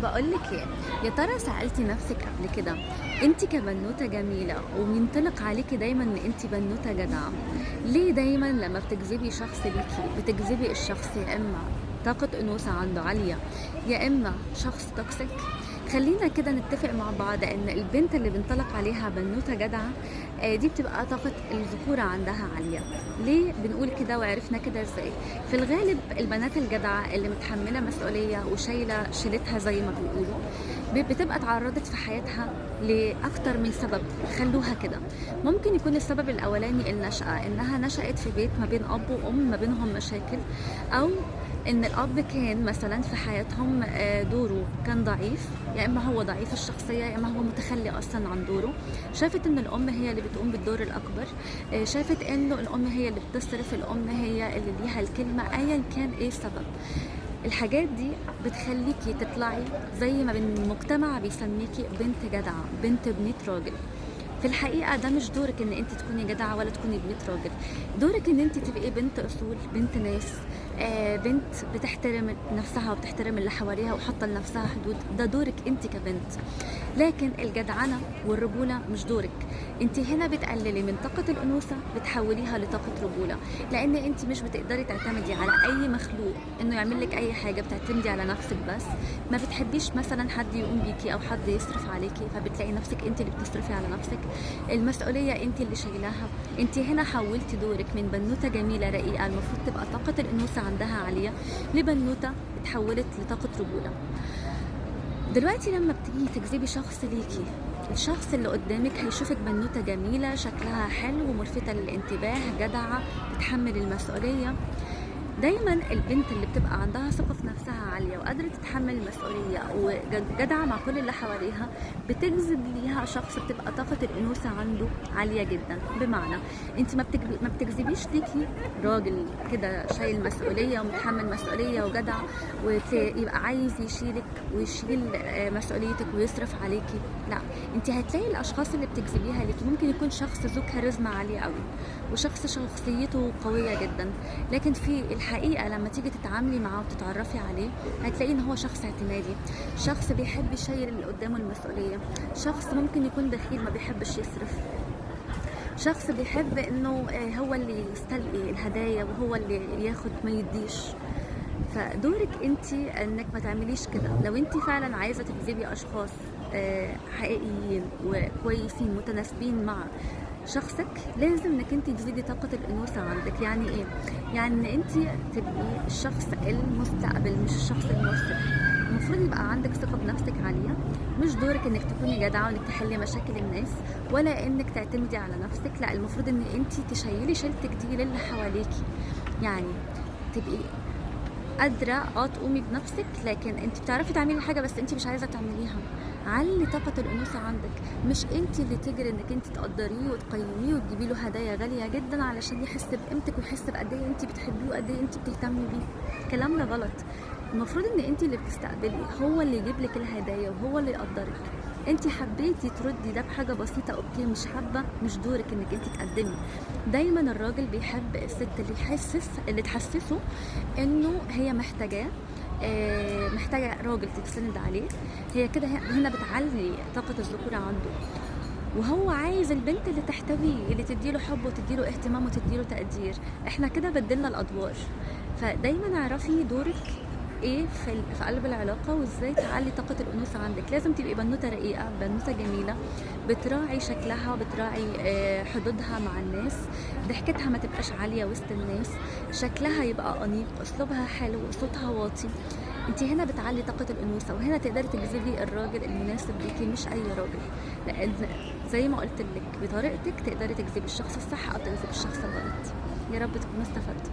بقولك ايه؟ يا ترى سألتي نفسك قبل كده انت كبنوتة جميلة وينطلق عليكي دايما ان انت بنوتة جدعة، ليه دايما لما بتجذبي شخص ليكي بتجذبي الشخص يا اما طاقة انوثة عنده عالية يا اما شخص توكسيك؟ خلينا كده نتفق مع بعض ان البنت اللي بنطلق عليها بنوتة جدعة دي بتبقى طاقة الذكورة عندها عالية. ليه بنقول كده وعرفنا كده ازاي؟ في الغالب البنات الجدعة اللي متحملة مسؤولية وشايلة شيلتها زي ما بيقولوا بتبقى اتعرضت في حياتها لأكتر من سبب خلوها كده. ممكن يكون السبب الأولاني النشأة، إنها نشأت في بيت ما بين أب وأم ما بينهم مشاكل، أو ان الاب كان مثلا في حياتهم دوره كان ضعيف، يا اما هو ضعيف الشخصيه يا اما هو متخلي اصلا عن دوره. شافت ان الام هي اللي بتقوم بالدور الاكبر، شافت انه الام هي اللي بتصرف، الام هي اللي ليها الكلمه، ايا كان ايه السبب. الحاجات دي بتخليكي تطلعي زي ما المجتمع بيسميكي بنت جدعه، بنت بنيت راجل. في الحقيقة ده مش دورك ان انت تكوني جدعة ولا تكوني بنت راجل، دورك ان انت تبقي بنت اصول، بنت ناس، بنت بتحترم نفسها وبتحترم اللي حواليها وحاطة لنفسها حدود. ده دورك انت كبنت. لكن الجدعنة والرجولة مش دورك. انت هنا بتقللي من طاقة الانوثة بتحوليها لطاقة رجولة، لان انت مش بتقدري تعتمدي على اي مخلوق انه يعمل لك اي حاجة، بتعتمدي على نفسك بس. ما بتحبيش مثلا حد يقوم بيكي او حد يصرف عليكي، فبتلاقي نفسك انت اللي بتصرفي على نفسك، المسؤولية انت اللي شايلاها. انت هنا حولتي دورك من بنوتة جميلة رقيقة المفروض تبقى طاقة الانوثة عندها عالية لبنوتة اتحولت لطاقة رجولة. دلوقتي لما بتيجي تجذبي شخص ليكي، الشخص اللي قدامك هيشوفك بنوتة جميلة شكلها حلو وملفتة للانتباه، جدعة، بتحمل المسؤولية. دايما البنت اللي بتبقى عندها ثقة في نفسها عالية وقادرة تتحمل المسؤولية وجدعة مع كل اللي حواليها بتجذب ليها شخص بتبقى طاقة الأنوثة عنده عالية جدا. بمعنى انت ما بتجذبيش ليكي راجل كده شايل مسؤولية ومتحمل مسؤولية وجدع ويبقى عايز يشيلك ويشيل مسؤوليتك ويصرف عليكي. لا، انت هتلاقي الأشخاص اللي بتجذبيها ليكي ممكن يكون شخص ذو كاريزما عالية قوي وشخص شخصيته قوية جدا، لكن في الحقيقة لما تيجي تتعاملي معاه وتتعرفي عليه هتلاقي ان هو شخص اعتمادي، شخص بيحب يشيل اللي قدامه المسؤولية، شخص ممكن يكون بخيل ما بيحبش يصرف، شخص بيحب انه هو اللي يستلقي الهدايا وهو اللي ياخد ما يديش. فدورك انت انك ما تعمليش كده. لو انت فعلا عايزة تجذبي اشخاص حقيقيين وكويسين متناسبين مع شخصك، لازم انك انت تزيدي طاقة الانوثة عندك. يعني ايه؟ يعني ان انت تبقي الشخص المستقبل مش الشخص المرسل. المفروض يبقى عندك ثقة بنفسك عالية، مش دورك انك تكوني جدعة وانك تحلي مشاكل الناس ولا انك تعتمدي على نفسك. لا، المفروض ان انت تشيلي شيلتك دي للي حواليكي. يعني تبقي قادرة تقومي بنفسك، لكن انت بتعرفي تعملي حاجة بس انت مش عايزة تعمليها. علي طاقة الأنوثة عندك، مش انت اللي تجري انك انت تقدريه وتقيميه وتجيبي له هدايا غالية جدا علشان يحس بقيمتك ويحس بقد ايه انت بتحبيه وقد ايه انت بتهتمي بيه. الكلام ده غلط. المفروض ان انت اللي بتستقبلي، هو اللي يجيب لك الهدايا وهو اللي يقدرك. انت حبيتي تردي ده بحاجه بسيطه اوكي، مش حابه مش دورك انك انت تقدمي. دايما الراجل بيحب الست اللي تحسسه انه هي محتاجاه، محتاجه راجل تتسند عليه. هي كده هنا بتعلي طاقه الذكوره عنده، وهو عايز البنت اللي تحتويه، اللي تديله حب وتديله اهتمام وتديله تقدير. احنا كده بدلنا الادوار. فدايما اعرفي دورك ايه في قلب العلاقه وازاي تعلي طاقه الانوثه عندك. لازم تبقي بنوته رقيقه، بنوته جميله، بتراعي شكلها، بتراعي حدودها مع الناس، ضحكتها ما تبقاش عاليه وسط الناس، شكلها يبقى انيق، اسلوبها حلو، صوتها واطي. انت هنا بتعلي طاقه الانوثه، وهنا تقدري تجذبي الراجل المناسب ليكي مش اي راجل، لان زي ما قلت لك بطريقتك تقدري تجذبي الشخص الصح او تجذبي الشخص الغلط. يا رب تكونوا استفدتوا.